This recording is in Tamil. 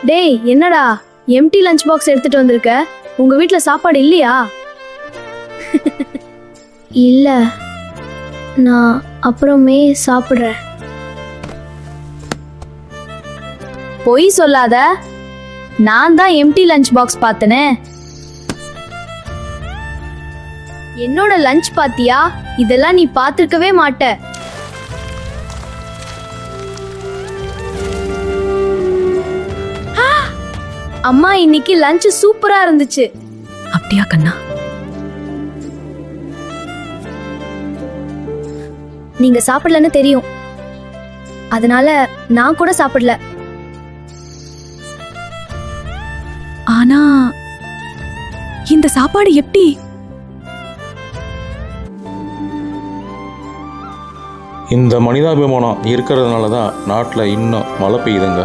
டேய் என்னடா எம்டி லஞ்ச் பாக்ஸ் எடுத்துட்டு வந்திருக்க? உங்க வீட்ல சாப்பாடு இல்லையா? இல்ல, நான் அப்புறமே சாப்பிடுறேன். பொய் சொல்லாத. நான் தான் எம்டி லஞ்ச் பாக்ஸ் பார்த்தனே. என்னோட லஞ்ச் பாத்தியா? இதெல்லாம் நீ பார்த்திருக்கவே மாட்ட. அம்மா இன்னைக்கு லஞ்ச் சூப்பரா இருந்துச்சு. அப்படியா கண்ணா? நீங்க சாப்பிடலன்னு தெரியும், அதனால நான் கூட சாப்பிடல. ஆனா இந்த சாப்பாடு எப்படி? இந்த மனிதாபிமானம் இருக்கிறதுனால தான் நாட்டில் இன்னும் மழை பெய்யுதுங்க.